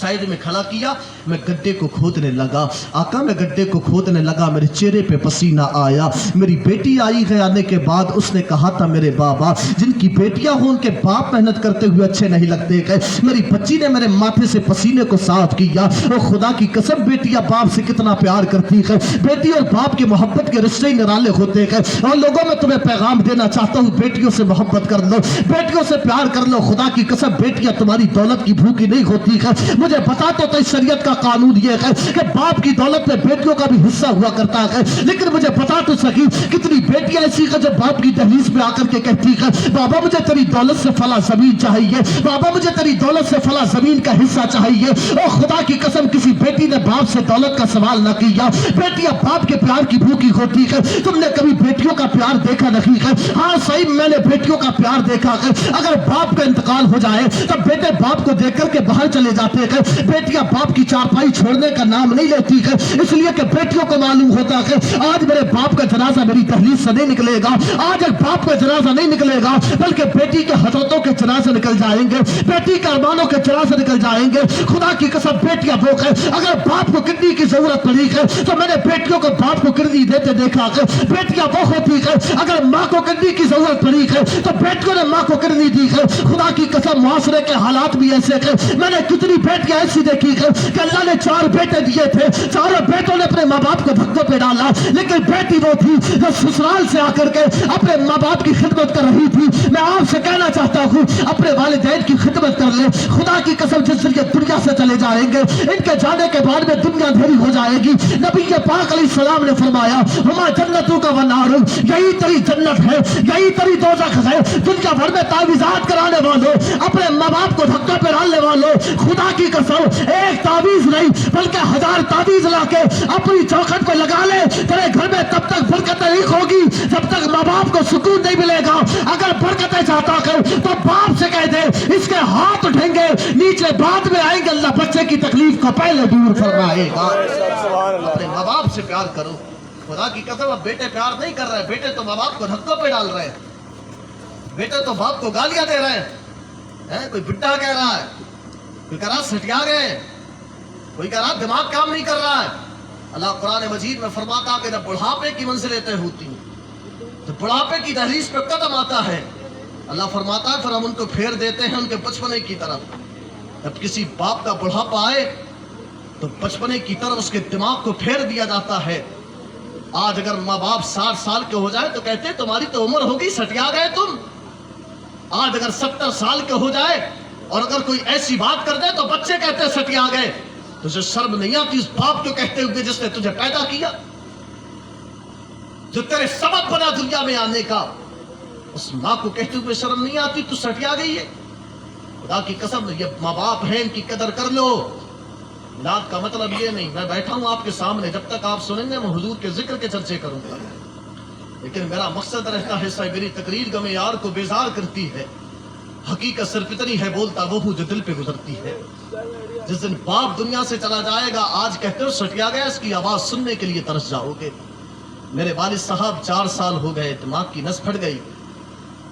Side में खड़ा किया, मैं गड्ढे को खोदने लगा। आका मैं गड्ढे को खोदने लगा, मेरे चेहरे पे पसीना आया। मेरी बेटी आई है, आने के बाद उसने कहा था मेरे बाबा जिनकी बेटियां हो उनके बाप मेहनत करते हुए अच्छे नहीं लगते। मेरी बच्ची ने मेरे माथे से पसीने को साफ किया। और खुदा की कसम बेटियां बाप से कितना प्यार करती है। बेटी और बाप की मोहब्बत के रिश्ते ही निराले होते हैं। और लोगों में तुम्हें पैगाम देना चाहता हूँ, बेटियों से मोहब्बत कर लो, बेटियों से प्यार कर लो। खुदा की कसम बेटियां तुम्हारी दौलत की भूखी नहीं होती है। मुझे बता तो शरीयत का कानून ये है कि बाप की दौलत में बेटियों का भी हिस्सा हुआ करता है। लेकिन मुझे बता तो सकी कितनी बेटियां ऐसी है जो बाप की दहलीज पे आकर के कहती है बाबा मुझे तेरी दौलत से फला जमीन चाहिए, बाबा मुझे तेरी दौलत से फला जमीन का हिस्सा चाहिए। और खुदा की कसम किसी बेटी ने बाप से दौलत का सवाल न किया। बेटियां बाप के प्यार की भूखी होती है। तुमने कभी बेटियों का प्यार देखा नहीं है? हाँ सही, मैंने बेटियों का प्यार देखा है। अगर बाप का इंतकाल हो जाए तब बेटे बाप को देख करके बाहर चले जाते हैं। बेटियां बाप की चारपाई छोड़ने का नाम नहीं लेती है, इसलिए कि बेटियों को मालूम होता है आज मेरे बाप का जनाजा मेरी दहलीज से नहीं निकलेगा, आज एक बाप का जनाजा नहीं निकलेगा, बल्कि बेटी के हसरतों के जनाजे निकल जाएंगे, बेटी के अरमानों के जनाजे निकल जाएंगे। खुदा की कसम बेटियां वो है। अगर बाप को किडनी की जरूरत पड़ी है तो मैंने बेटियों को बाप को किडनी देते देखा है। बेटियां वो होती है। अगर माँ को किडनी की जरूरत पड़ी है तो बेटियों ने माँ को किडनी दी है। खुदा की कसम मुआशरे के हालात भी ऐसे है। मैंने कितनी बेटियां ऐसी देखी है कि अल्लाह ने 4 बेटे दिए थे, चारों बेटों ने अपने माँ बाप को धक्कों पे डाला, लेकिन बेटी वो थी जो ससुराल से आकर के अपने माँ बाप की खिदमत कर रही थी। मैं आपसे कहना चाहता हूँ अपने वालिदैन की खिदमत कर ले। खुदा की कसम जिस दिन ये दुनिया से चले जाएंगे इनके जाने के बाद में दुनिया अंधेरी हो जाएगी। नबी के पाक अलैहिस्सलाम ने फरमाया हुमा जन्नतों का वनार, यही तेरी जन्नत है, यही तेरी दोज़ख है। दुनिया भर में तावीज़ात कराने वालों, अपने माँ बाप को धक्का पे डालने वालों, खुदा की कसम एक तावीज नहीं बल्कि 1000 तावीज लाके अपनी चौखट पे लगा ले, तेरे घर में तब तक बरकत नहीं होगी जब तक माँ बाप को सुकून नहीं मिलेगा। अगर बरकतें चाहता है तो बाप से कह दे इसके हाथ उठेंगे नीचे, बाद में आएंगे, अल्लाह बच्चे की तकलीफ को पहले दूर फरमाएगा। अपने माँ बाप से प्यार करो। खुदा की कसम अब बेटे प्यार नहीं कर रहे, बेटे तो माँ बाप को धक्कों पे डाल रहे हैं, बेटे तो बाप को गालियां दे रहे हैं। कोई बिट्टा कह रहा है, कोई कह रहा सटिया गए, कोई कह रहा दिमाग काम नहीं कर रहा है। अल्लाह कुरान मजीद में फरमाता कि जब बुढ़ापे की मंजिलें तय होती हैं, तो बुढ़ापे की दहलीज पे कदम आता है, अल्लाह फरमाता है फिर हम उनको फेर देते हैं उनके बचपने की तरफ। जब किसी बाप का बुढ़ापा आए तो बचपने की तरफ उसके दिमाग को फेर दिया जाता है। आज अगर माँ बाप 60 साल के हो जाए तो कहते हैं तुम्हारी तो उम्र होगी, सटिया गए तुम। आज अगर 70 साल के हो जाए और अगर कोई ऐसी बात कर दे तो बच्चे कहते हैं सटिया गए। तुझे शर्म नहीं आती उस बाप को कहते हुए जिसने तुझे पैदा किया, जो तेरे सबब बना दुनिया में आने का? उस माँ को कहते हुए शर्म नहीं आती तू सटिया गई है? खुदा की कसम ये माँ बाप हैं, इनकी कदर कर लो। मिलाद का मतलब ये नहीं मैं बैठा हूं आपके सामने, जब तक आप सुनेंगे मैं हुजूर के जिक्र के चर्चे करूंगा, लेकिन मेरा मकसद रहता है साहब मेरी तकरीर गमे यार को बेजार करती है। हकीकत सिर्फ इतनी है बोलता वो हूँ जो दिल पे गुजरती है। जिस दिन बाप दुनिया से चला जाएगा, आज कहते हो सटिया गया, इसकी आवाज सुनने के लिए तरस जाओगे। मेरे वालिद साहब 4 साल हो गए, दिमाग की नस फट गई।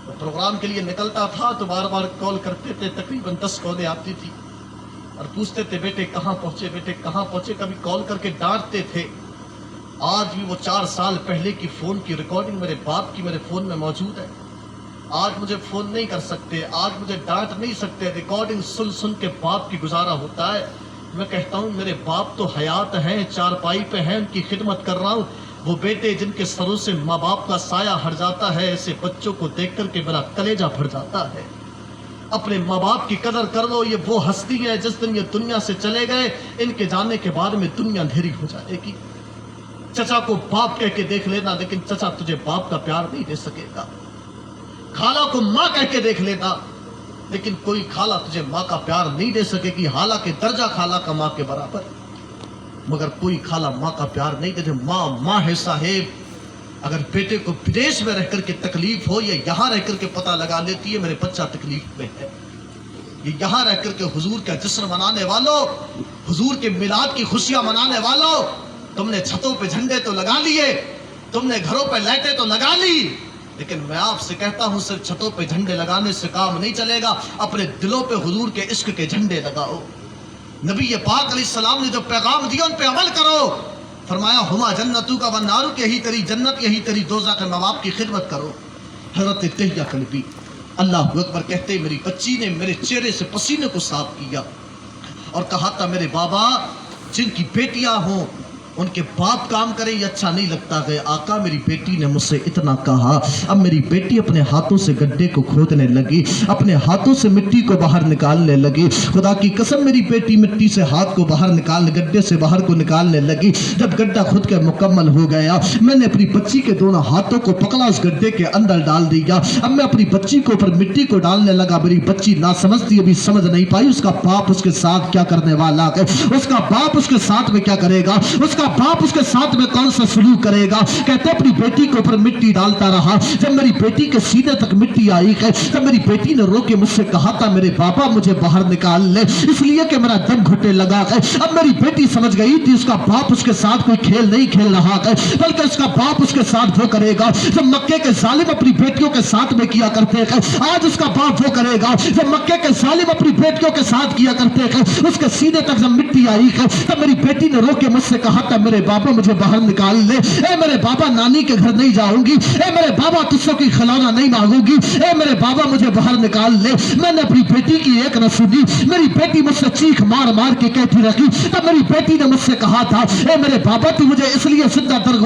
तो प्रोग्राम के लिए निकलता था तो बार बार कॉल करते थे, तकरीबन 10 कॉलें आती थी और पूछते थे बेटे कहाँ पहुंचे, बेटे कहाँ पहुंचे। कभी कॉल करके डांटते थे। आज भी वो 4 साल पहले की फोन की रिकॉर्डिंग मेरे बाप की मेरे फोन में मौजूद है। आज मुझे फोन नहीं कर सकते, आज मुझे डांट नहीं सकते, रिकॉर्डिंग सुन सुन के बाप की गुजारा होता है। मैं कहता हूँ मेरे बाप तो हयात हैं, चारपाई पे हैं, उनकी खिदमत कर रहा हूँ। वो बेटे जिनके सरों से माँ बाप का साया हट जाता है, ऐसे बच्चों को देख करके मेरा कलेजा फट जाता है। अपने माँ बाप की कदर कर लो। ये वो हस्ती है जिस दिन ये दुनिया से चले गए, इनके जाने के बाद में दुनिया अंधेरी हो जाएगी। चचा को बाप कह के देख लेना, लेकिन चचा तुझे बाप का प्यार नहीं दे सकेगा। खाला को माँ कह के देख लेना, लेकिन कोई खाला तुझे माँ का प्यार नहीं दे सकेगी। हालांकि दर्जा खाला का माँ के बराबर, मगर कोई खाला माँ का प्यार नहीं देते। माँ माँ है साहेब। अगर बेटे को विदेश में रहकर के तकलीफ हो, ये यहाँ रह करके पता लगा लेती है मेरे बच्चा तकलीफ में है। ये यहाँ रह करके हुजूर का जश्न मनाने वालों, हुजूर के मिलाद की खुशियां मनाने वालों, तुमने छतों पे झंडे तो लगा लिए, तुमने घरों पे लाइटें तो लगा ली, लेकिन मैं आपसे कहता हूं सिर्फ छतों पे झंडे लगाने से काम नहीं चलेगा। अपने दिलों पे हुजूर के इश्क के झंडे लगाओ। نبی پاک علیہ السلام نے جو پیغام دیا ان پہ عمل کرو. فرمایا ہما جنتو کا ونارو کہ یہی تیری جنت یہی تیری دوزخ ہے، ماں باپ کی خدمت کرو. حضرت تہیہ کلبی اللہ اکبر کہتے میری بچی نے میرے چہرے سے پسینے کو صاف کیا اور کہا تھا میرے بابا جن کی بیٹیاں ہوں ان کے باپ کام کریں یہ اچھا نہیں لگتا ہے. آقا میری بیٹی نے مجھ سے اتنا کہا. اب میری بیٹی اپنے ہاتھوں سے گڈھے کو کھودنے لگی، اپنے ہاتھوں سے مٹی کو باہر نکالنے لگی. خدا کی قسم میری بیٹی مٹی سے ہاتھ کو باہر نکالنے، گڈھے سے باہر کو نکالنے لگی. جب گڈھا خود کے مکمل ہو گیا میں نے اپنی بچی کے دونوں ہاتھوں کو پکڑا، اس گڈھے کے اندر ڈال دیا. اب میں اپنی بچی کو اوپر مٹی کو ڈالنے لگا. میری بچی نہ سمجھتی ابھی سمجھ نہیں پائی اس کا باپ اس کے ساتھ کیا کرنے والا ہے، اس کا باپ اس کے ساتھ میں کیا کرے گا، اس کا باپ اس کے ساتھ میں کون سا سلوک کرے گا. کہتے اپنی بیٹی کے اوپر مٹی ڈالتا رہا. جب میری بیٹی کے سینے تک مٹی آئی ہے تب میری بیٹی نے رو کے مجھ سے کہا تھا میرے بابا مجھے باہر نکال لے اس لیے کہ میرا دم گھٹنے لگا ہے. اب میری بیٹی سمجھ گئی تھی اس کا باپ اس کے ساتھ کوئی کھیل نہیں کھیل رہا ہے بلکہ اس کا باپ اس کے ساتھ وہ کرے گا جو مکے کے ظالم اپنی بیٹیوں کے ساتھ میں کیا کرتے ہیں. آج اس کا باپ وہ کرے گا جو مکے کے ظالم اپنی بیٹیوں کے ساتھ کیا کرتے ہیں. اس کے سینے تک جب مٹی آئی ہے تب میری بیٹی نے رو کے مجھ سے کہا تھا میرے بابا مجھے باہر نکال لے. اے میرے بابا نانی کے گھر نہیں جاؤں گی، اے میرے بابا تجھ سے کوئی کھلونا نہیں مانگوں گی، اے میرے بابا مجھے باہر نکال لے. میں نے اپنی بیٹی کی ایک نہ سنی. میری بیٹی مجھ سے چیخ مار مار کے کہتی رہی. تب میری بیٹی نے مجھ سے کہا تھا اے میرے بابا تو مجھے اس لیے زندہ درگور